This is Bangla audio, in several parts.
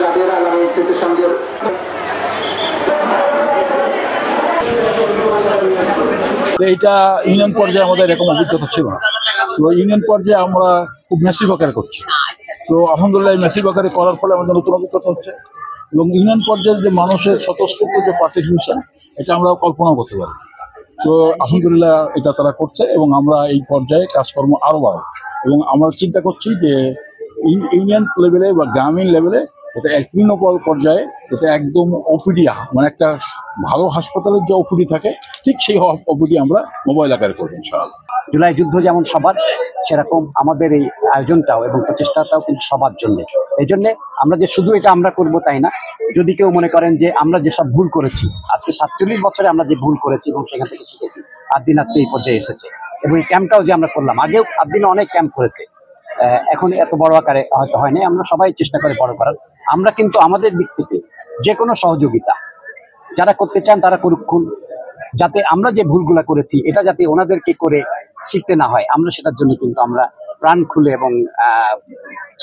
যাদের আগামী স্মৃতিসংঘের এইটা ইউনিয়ন পর্যায়ে আমাদের এরকম অভিজ্ঞতা ছিল না। তো ইউনিয়ন পর্যায়ে আমরা খুব ম্যাসিভ আকারে করছি। তো আলহামদুলিল্লাহ ম্যাসিভ আকারে করার ফলে আমাদের নতুন অভিজ্ঞতা হচ্ছে এবং ইউনিয়ন পর্যায়ে যে মানুষের স্বতঃস্ফূর্ত যে পার্টিসিপেশন এটা আমরা কল্পনা করতে পারি। তো আলহামদুলিল্লাহ এটা তারা করছে এবং আমরা এই পর্যায়ে কাজকর্ম আরও বাড়াবো এবং আমরা চিন্তা করছি যে ইউনিয়ন লেভেলে বা গ্রামীণ লেভেলে এটা তৃণমূল পর্যায়ে এটা একদম ওপিডি, মানে একটা ভালো হাসপাতালের যে ওপিডি থাকে ঠিক সেই ওপিডি আমরা মোবাইল আকারে করবো ইনশাআল্লাহ। জুলাই যুদ্ধ যেমন সবার, সেরকম আমাদের এই আয়োজনটাও এবং প্রচেষ্টাটাও কিন্তু সবার জন্য। এই জন্যে আমরা যে শুধু এটা আমরা করব তাই না, যদি কেউ মনে করেন যে আমরা যেসব ভুল করেছি আজকে 47 বছরে আমরা যে ভুল করেছি এবং সেখান থেকে শিখেছি, আদ্দিন আজকে এই পর্যায়ে এসেছে এবং এই ক্যাম্পটাও যে আমরা করলাম, আগেও আদ্দিন অনেক ক্যাম্প করেছে, এখন এত বড় আকারে হয়তো হয়নি, আমরা সবাই চেষ্টা করে বড় করার। আমরা কিন্তু আমাদের দিক থেকে যে কোনো সহযোগিতা যারা করতে চান তারা করুন, যাতে আমরা যে ভুলগুলা করেছি এটা যাতে ওনাদেরকে করে শিখতে না হয়, আমরা সেটার জন্য কিন্তু আমরা প্রাণ খুলে এবং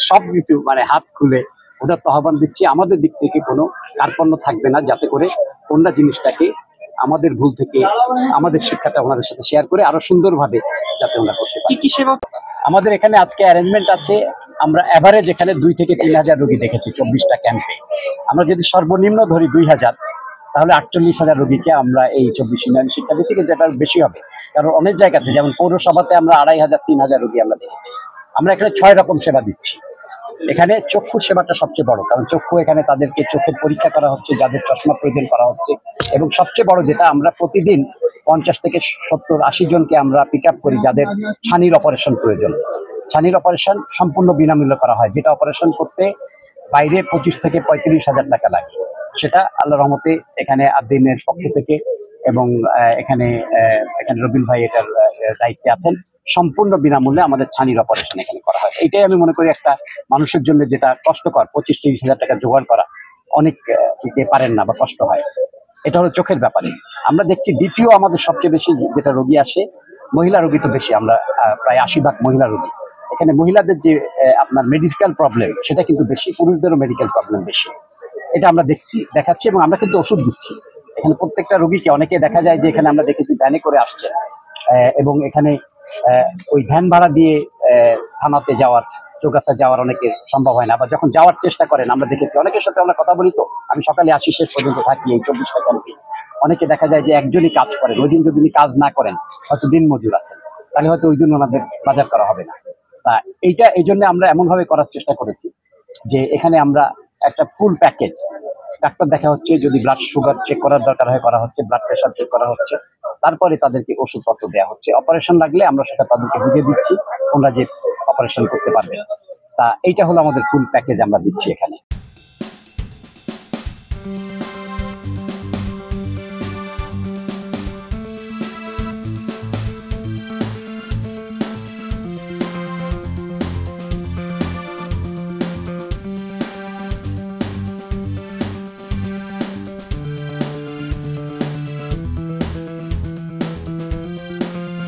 সবকিছু মানে হাত খুলে ওদের তো আহ্বান দিচ্ছি। আমাদের দিক থেকে কোনো কার্পণ্য থাকবে না, যাতে করে অন্য জিনিসটাকে আমাদের ভুল থেকে আমাদের শিক্ষাটা ওনাদের সাথে শেয়ার করে আরো সুন্দরভাবে যাতে ওনারা করতে পারে। কি সেবা আমাদের এখানে আজকে অ্যারেঞ্জমেন্ট আছে, আমরা এভারেজ এখানে 2 থেকে 3,000 রোগী দেখেছি 24টা ক্যাম্পে। আমরা যদি সর্বনিম্ন ধরি 2,000, তাহলে 48,000 রোগীকে আমরা এই 24 ইউনিয়ন শিক্ষা দিচ্ছি, কিন্তু এটা বেশি হবে কারণ অনেক জায়গাতে যেমন পৌরসভাতে আমরা 2,500 3,000 রোগী আমরা দেখেছি। আমরা এখানে 6 রকম সেবা দিচ্ছি। এখানে চক্ষুর সেবাটা সবচেয়ে বড়, কারণ চক্ষু এখানে তাদেরকে চোখের পরীক্ষা করা হচ্ছে, যাদের চশমা প্রয়োজন করা হচ্ছে, এবং সবচেয়ে বড় যেটা আমরা প্রতিদিন 50 থেকে 70-80 জনকে আমরা পিক আপ করি যাদের ছানির অপারেশন প্রয়োজন। ছানির অপারেশন সম্পূর্ণ বিনামূল্যে করা হয়, যেটা অপারেশন করতে বাইরে 25 থেকে 35,000 টাকা লাগে। সেটা আল্লাহ রহমতে এখানে আদ্দিনের পক্ষ থেকে এবং এখানে রবিল ভাই এটার দায়িত্বে আছেন, সম্পূর্ণ বিনামূল্যে আমাদের ছানির অপারেশন এখানে করা হয়। এটাই আমি মনে করি একটা মানুষের জন্য যেটা কষ্টকর, 25-30,000 টাকা জোগাড় করা অনেক পারেন না বা কষ্ট হয়, এটা হলো চোখের ব্যাপারে। আমরা দেখছি দ্বিতীয় আমাদের সবচেয়ে বেশি যেটা রোগী আসে, মহিলা রোগী তো বেশি, আমরা প্রায় 80% মহিলা রোগী। এখানে মহিলাদের যে আপনার মেডিকেল প্রবলেম সেটা কিন্তু বেশি, পুরুষদেরও মেডিকেল প্রবলেম বেশি। এটা আমরা দেখাচ্ছি এবং আমরা কিন্তু ওষুধ দিচ্ছি এখানে প্রত্যেকটা রোগীকে। অনেকে দেখা যায় যে এখানে আমরা দেখেছি ভ্যানে করে আসছে এবং এখানে ওই ভ্যান ভাড়া দিয়ে থানাতে যাওয়ার, চৌগাছা যাওয়ার অনেকের সম্ভব হয় না, আবার যখন যাওয়ার চেষ্টা করেন আমরা দেখেছি অনেকের সাথে আমরা কথা বলি। তো আমি সকালে আসি, শেষ পর্যন্ত থাকি এই 24টা ক্যাম্পে। অনেকে দেখা যায় যে একজনই কাজ করেন, ওই দিন যদি উনি কাজ না করেন, হয়তো দিন মজুর আছেন, তাহলে হয়তো ওই দিন ওনাদের বাজার করা হবে না। তা এইটা এই জন্য আমরা এমনভাবে করার চেষ্টা করেছি যে এখানে আমরা একটা ফুল প্যাকেজ, ডাক্তার দেখা হচ্ছে, যদি ব্লাড সুগার চেক করার দরকার হয় করা হচ্ছে, ব্লাড প্রেশার চেক করা হচ্ছে, তারপরে তাদেরকে ওষুধপত্র দেওয়া হচ্ছে। অপারেশন লাগলে আমরা সেটা তাদেরকে বুঝিয়ে দিচ্ছি, ওনারা যে অপারেশন করতে পারবেন। তা এইটা হলো আমাদের ফুল প্যাকেজ আমরা দিচ্ছি এখানে।